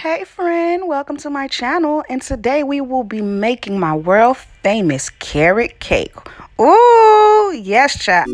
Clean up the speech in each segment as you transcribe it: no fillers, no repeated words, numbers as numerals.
Hey friend, welcome to my channel, and today we will be making my world famous carrot cake. Ooh, yes, child.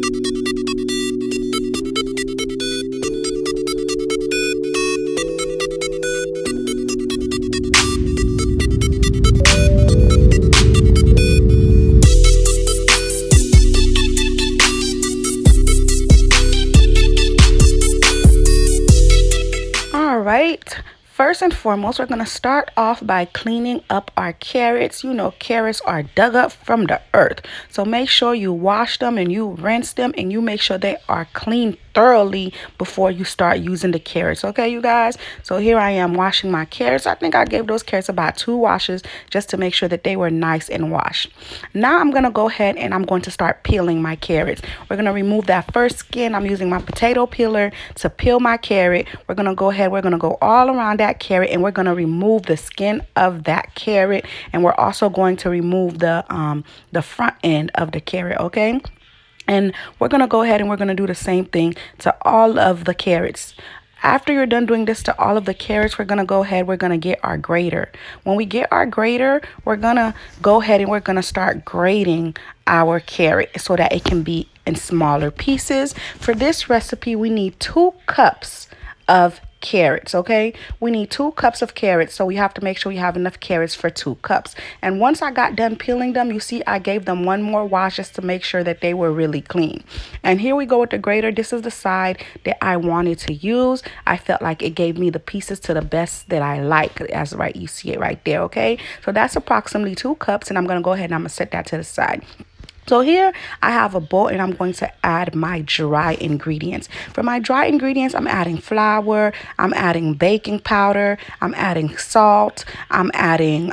All right. First and foremost, we're going to start off by cleaning up our carrots. You know, carrots are dug up from the earth. So make sure you wash them and you rinse them and you make sure they are clean thoroughly before you start using the carrots. Okay, you guys? So here I am washing my carrots. I think I gave those carrots about 2 washes just to make sure that they were nice and washed. Now I'm going to go ahead and I'm going to start peeling my carrots. We're going to remove that first skin. I'm using my potato peeler to peel my carrot. We're going to go ahead. We're going to go all around that carrot and we're going to remove the skin of that carrot, and we're also going to remove the front end of the carrot. Okay, and we're going to go ahead and we're going to do the same thing to all of the carrots. After you're done doing this to all of the carrots, we're going to go ahead, we're going to get our grater. When we get our grater, we're going to go ahead and we're going to start grating our carrot so that it can be in smaller pieces. For this recipe, we need 2 cups of carrots. Okay, we need 2 cups of carrots, so we have to make sure we have enough carrots for 2 cups. And once I got done peeling them, you see I gave them one more wash just to make sure that they were really clean. And here we go with the grater. This is the side that I wanted to use. I felt like it gave me the pieces to the best that I like. As right, you see it right there. Okay, so that's approximately 2 cups, and I'm going to go ahead and I'm going to set that to the side. So here I have a bowl and I'm going to add my dry ingredients. For my dry ingredients, I'm adding flour, I'm adding baking powder, I'm adding salt, I'm adding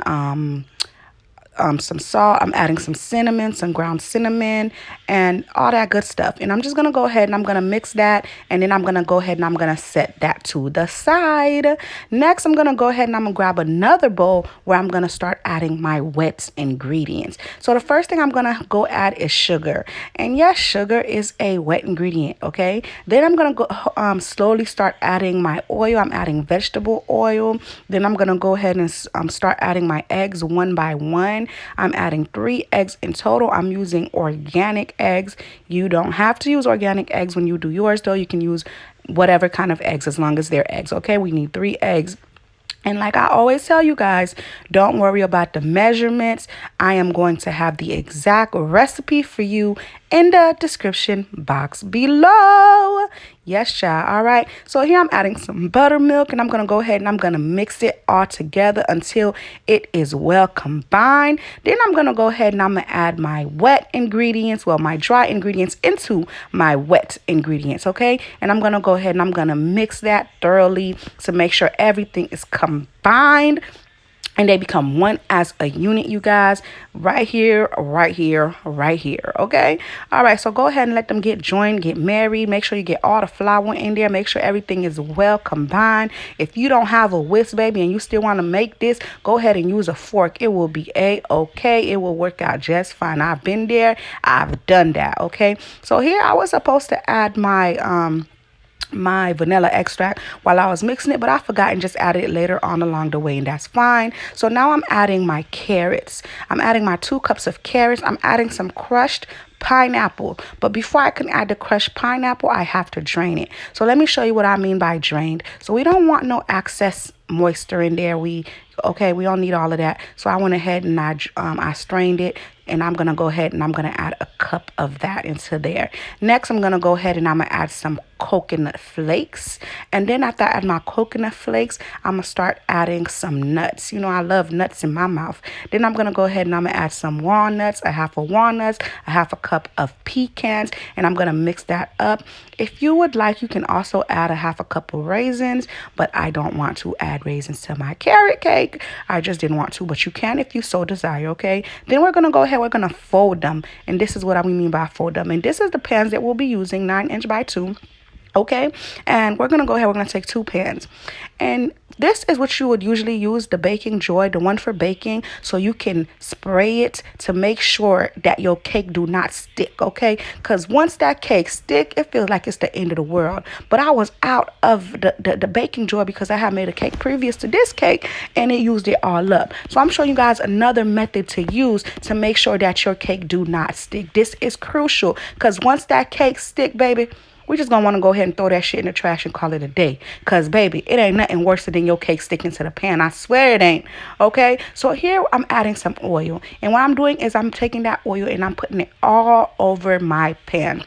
some salt, I'm adding some cinnamon, some ground cinnamon, and all that good stuff. And I'm just going to go ahead and I'm going to mix that, and then I'm going to go ahead and I'm going to set that to the side. Next, I'm going to go ahead and I'm going to grab another bowl where I'm going to start adding my wet ingredients. So the first thing I'm going to go add is sugar. And yes, sugar is a wet ingredient, okay? Then I'm going to go slowly start adding my oil. I'm adding vegetable oil. Then I'm going to go ahead and start adding my eggs one by one. I'm adding 3 eggs in total. I'm using organic eggs. You don't have to use organic eggs when you do yours, though. You can use whatever kind of eggs as long as they're eggs. Okay, we need 3 eggs. And like I always tell you guys, don't worry about the measurements. I am going to have the exact recipe for you in the description box below. Yes, child. All right. So here I'm adding some buttermilk, and I'm going to go ahead and I'm going to mix it all together until it is well combined. Then I'm going to go ahead and I'm going to add my wet ingredients, well, my dry ingredients into my wet ingredients. Okay. And I'm going to go ahead and I'm going to mix that thoroughly to make sure everything is combined and they become one as a unit, you guys. Right here, right here, right here. Okay. All right. So go ahead and let them get joined, get married. Make sure you get all the flour in there. Make sure everything is well combined. If you don't have a whisk, baby, and you still want to make this, go ahead and use a fork. It will be a-okay. It will work out just fine. I've been there. I've done that. Okay. So here I was supposed to add my vanilla extract while I was mixing it, but I forgot and just added it later on along the way, and that's fine. So now I'm adding my carrots. I'm adding my 2 cups of carrots. I'm adding some crushed pineapple, but before I can add the crushed pineapple, I have to drain it. So let me show you what I mean by drained. So we don't want no excess moisture in there. We don't need all of that. So I went ahead and I strained it, and I'm gonna go ahead and I'm gonna add a cup of that into there. Next, I'm gonna go ahead and I'm gonna add some coconut flakes, and then after I add my coconut flakes, I'm gonna start adding some nuts. You know, I love nuts in my mouth. Then I'm gonna go ahead and I'm gonna add some walnuts, a half of walnuts, a half a cup of pecans, and I'm gonna mix that up. If you would like, you can also add a half a cup of raisins, but I don't want to add raisins to my carrot cake. I just didn't want to, but you can if you so desire. Okay, then we're gonna go ahead, we're gonna fold them, and this is what we mean by fold them. And this is the pans that we'll be using, 9" by 2. Okay, and we're gonna go ahead, we're gonna take 2 pans, and This is what you would usually use, the baking joy, the one for baking, so you can spray it to make sure that your cake do not stick, okay? Because once that cake stick, it feels like it's the end of the world. But I was out of the baking joy because I had made a cake previous to this cake and it used it all up. So I'm showing you guys another method to use to make sure that your cake do not stick. This is crucial because once that cake stick, baby, we just gonna want to go ahead and throw that shit in the trash and call it a day. Because, baby, it ain't nothing worse than your cake sticking to the pan. I swear it ain't. Okay? So here I'm adding some oil. And what I'm doing is I'm taking that oil and I'm putting it all over my pan.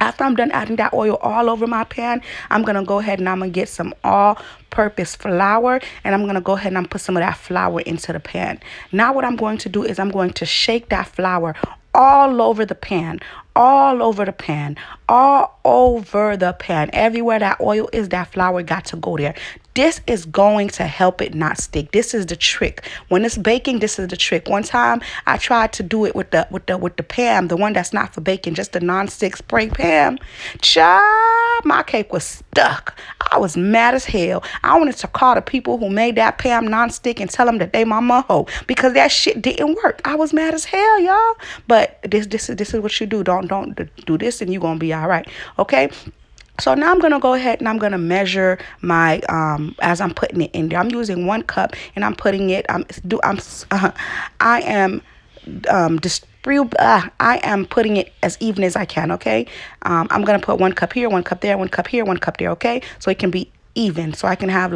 After I'm done adding that oil all over my pan, I'm going to go ahead and I'm going to get some all-purpose flour. And I'm going to go ahead and I'm put some of that flour into the pan. Now what I'm going to do is I'm going to shake that flour all over the pan, all over the pan, all over the pan. Everywhere that oil is, that flour got to go there. This is going to help it not stick. This is the trick. When it's baking, this is the trick. One time I tried to do it with the pan, the one that's not for baking, just the non-stick spray pan. Child, my cake was stuck. I was mad as hell. I wanted to call the people who made that pan non-stick and tell them that they my moho because that shit didn't work. I was mad as hell, y'all. But this is what you do. Don't do this and you're gonna be all right. Okay. So now I'm going to go ahead and I'm going to measure my, as I'm putting it in there. I'm using 1 cup and I'm putting it, I am putting it as even as I can, okay? I'm going to put 1 cup here, 1 cup there, 1 cup here, 1 cup there, okay? So it can be even, so I can have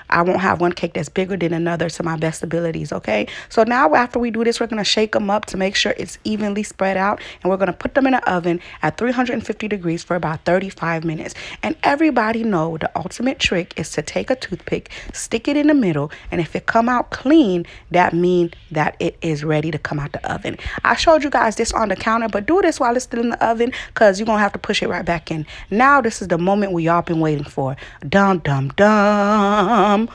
I won't have one cake that's bigger than another to my best abilities, okay? So now after we do this, we're going to shake them up to make sure it's evenly spread out, and we're going to put them in the oven at 350 degrees for about 35 minutes. And everybody know the ultimate trick is to take a toothpick, stick it in the middle, and if it come out clean, that means that it is ready to come out the oven. I showed you guys this on the counter, but do this while it's still in the oven because you're going to have to push it right back in. Now this is the moment we all been waiting for. Dum dum dum.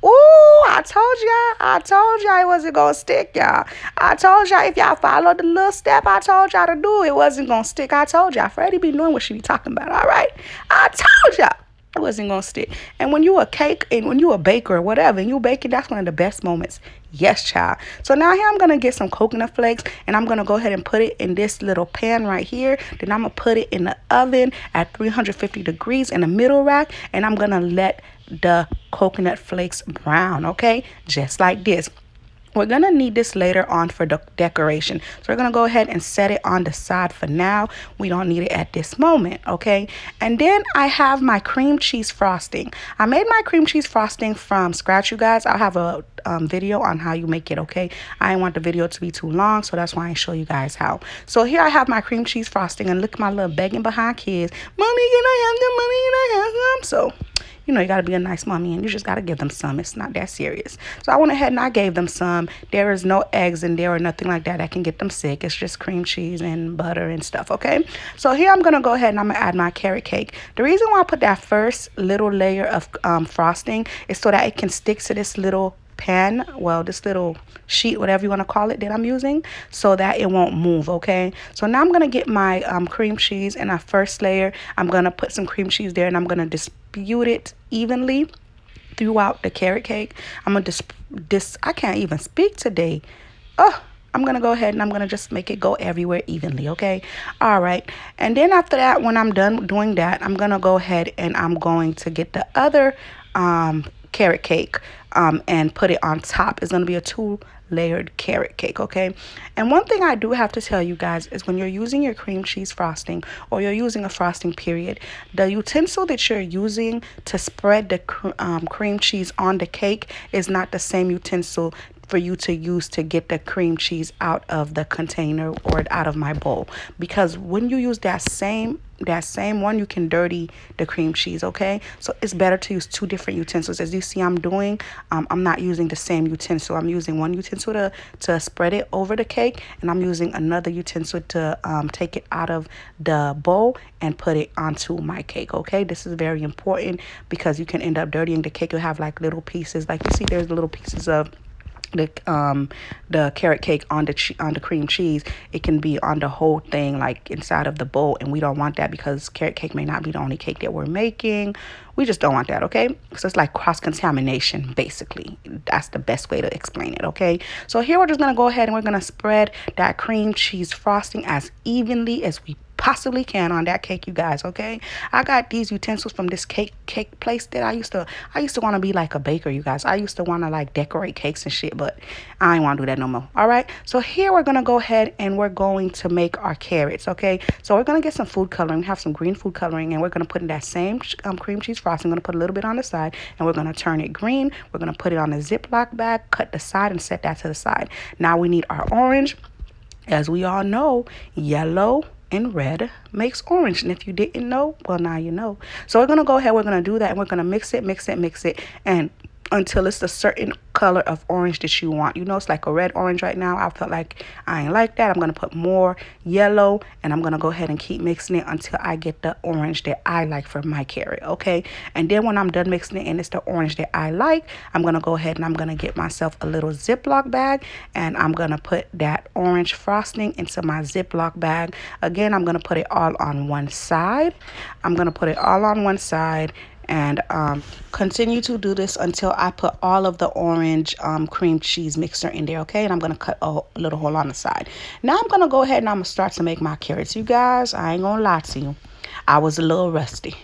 Ooh, I told y'all it wasn't gonna stick, y'all. I told y'all if y'all followed the little step I told y'all to do, it wasn't gonna stick. I told y'all. Freddie be knowing what she be talking about, all right? I told y'all it wasn't gonna stick. And when you a cake and when you a baker or whatever and you baking, that's one of the best moments. Yes, child. So now here I'm gonna get some coconut flakes and I'm gonna go ahead and put it in this little pan right here. Then I'm gonna put it in the oven at 350 degrees in the middle rack, and I'm gonna let the coconut flakes brown, okay? Just like this. We're going to need this later on for the decoration. So we're going to go ahead and set it on the side for now. We don't need it at this moment, okay? And then I have my cream cheese frosting. I made my cream cheese frosting from scratch, you guys. I'll have a video on how you make it, okay? I didn't want the video to be too long, so that's why I show you guys how. So here I have my cream cheese frosting, and look at my little begging behind kids. Mommy, can I have them? Mommy, can I have some? So you know, you got to be a nice mommy and you just got to give them some. It's not that serious. So I went ahead and I gave them some. There is no eggs in there or nothing like that that can get them sick. It's just cream cheese and butter and stuff, okay? So here I'm going to go ahead and I'm going to add my carrot cake. The reason why I put that first little layer of frosting is so that it can stick to this little pan, well, this little sheet, whatever you want to call it, that I'm using, so that it won't move, okay? So now I'm going to get my cream cheese, and our first layer, I'm going to put some cream cheese there, and I'm going to distribute it evenly throughout the carrot cake. I'm going to I can't even speak today. I'm going to go ahead and I'm going to just make it go everywhere evenly, okay? All right. And then after that, when I'm done doing that, I'm going to go ahead and I'm going to get the other carrot cake and put it on top. It's going to be a 2-layered carrot cake, okay? And one thing I do have to tell you guys is when you're using your cream cheese frosting or you're using a frosting period, the utensil that you're using to spread the cream cheese on the cake is not the same utensil for you to use to get the cream cheese out of the container or out of my bowl, because when you use that same one, you can dirty the cream cheese, okay? So it's better to use 2 different utensils. As you see I'm doing, I'm not using the same utensil. I'm using one utensil to spread it over the cake, and I'm using another utensil to take it out of the bowl and put it onto my cake, okay? This is very important because you can end up dirtying the cake. You'll have like little pieces, like you see there's little pieces of the carrot cake on on the cream cheese. It can be on the whole thing, like inside of the bowl, and we don't want that because carrot cake may not be the only cake that we're making. We just don't want that, okay? So it's like cross contamination, basically. That's the best way to explain it, okay? So here we're just gonna go ahead and we're gonna spread that cream cheese frosting as evenly as we possibly can on that cake, you guys. Okay, I got these utensils from this cake place that I used to want to be like a baker, you guys. I used to want to like decorate cakes and shit, but I ain't want to do that no more. All right, so here we're gonna go ahead and we're going to make our carrots. Okay, so we're gonna get some food coloring. We have some green food coloring, and we're gonna put in that same cream cheese frosting. I'm gonna put a little bit on the side, and we're gonna turn it green. We're gonna put it on a Ziploc bag, cut the side, and set that to the side. Now we need our orange. As we all know, yellow and red makes orange. And if you didn't know, well, now you know. So we're going to go ahead. We're going to do that. And we're going to mix it. And until it's a certain color of orange that you want. You know, it's like a red orange right now. I felt like I ain't like that. I'm going to put more yellow, and I'm going to go ahead and keep mixing it until I get the orange that I like for my carrot, okay? And then when I'm done mixing it and it's the orange that I like, I'm going to go ahead and I'm going to get myself a little Ziploc bag, and I'm going to put that orange frosting into my Ziploc bag. Again, I'm going to put it all on one side. And continue to do this until I put all of the orange cream cheese mixture in there, okay? And I'm going to cut a little hole on the side. Now I'm going to go ahead and I'm going to start to make my carrots. You guys, I ain't going to lie to you. I was a little rusty.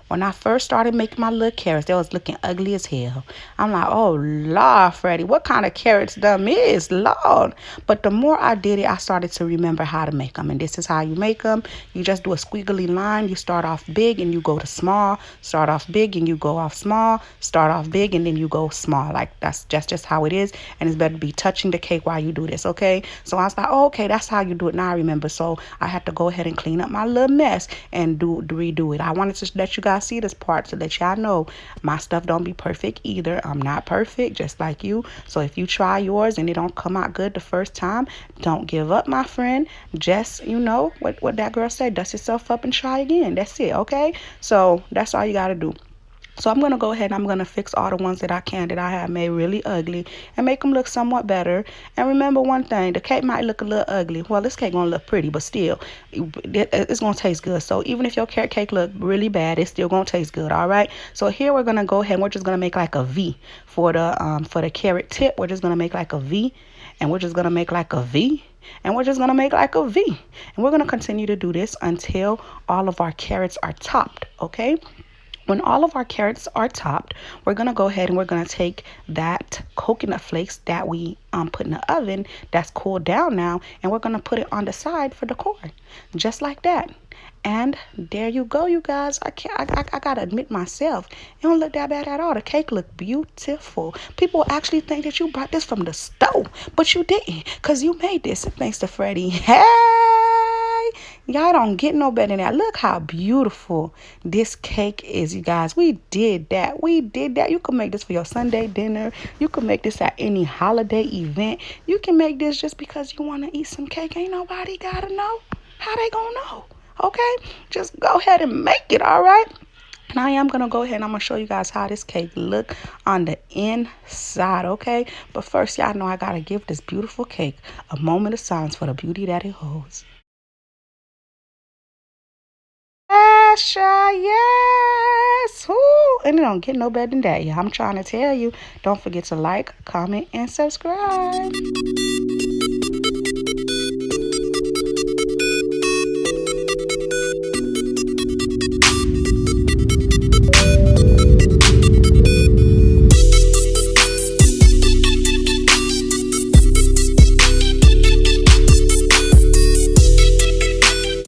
When I first started making my little carrots, they was looking ugly as hell. I'm like, oh, Lord, Freddie, what kind of carrots them is, Lord? But the more I did it, I started to remember how to make them. And this is how you make them. You just do a squiggly line. You start off big and you go to small. Start off big and you go off small. Start off big and then you go small. Like, that's just how it is. And it's better to be touching the cake while you do this, okay? So I was like, oh, okay, that's how you do it. Now I remember. So I had to go ahead and clean up my little mess and redo it. I wanted to let you guys see this part so that y'all know my stuff don't be perfect either. I'm not perfect, just like you. So if you try yours and it don't come out good the first time, don't give up, my friend. Just, you know, what that girl said, dust yourself up and try again. That's it, okay? So that's all you got to do. So I'm going to go ahead and I'm going to fix all the ones that I can that I have made really ugly and make them look somewhat better. And remember one thing, the cake might look a little ugly. Well, this cake going to look pretty, but still, it's going to taste good. So even if your carrot cake look really bad, it's still going to taste good, all right? So here we're going to go ahead and we're just going to make like a V for the carrot tip. We're just going to make like a V, and we're just going to make like a V. And we're just going to make like a V. And we're going to continue to do this until all of our carrots are topped, okay? When all of our carrots are topped, we're going to go ahead and we're going to take that coconut flakes that we put in the oven that's cooled down now, and we're going to put it on the side for decor, just like that. And there you go, you guys. I gotta admit myself, it don't look that bad at all. The cake look beautiful. People actually think that you brought this from the stove, but you didn't, because you made this thanks to Freddie. Hey! Y'all don't get no better than that. Look how beautiful this cake is, you guys. We did that. You can make this for your Sunday dinner. You can make this at any holiday event. You can make this just because you want to eat some cake. Ain't nobody gotta know. How they gonna know? Okay? Just go ahead and make it, all right? And I am going to go ahead and I'm going to show you guys how this cake look on the inside, okay? But first, y'all know I got to give this beautiful cake a moment of silence for the beauty that it holds. Yes. Ooh, and it don't get no better than that. Yeah, I'm trying to tell you. Don't forget to like, comment, and subscribe.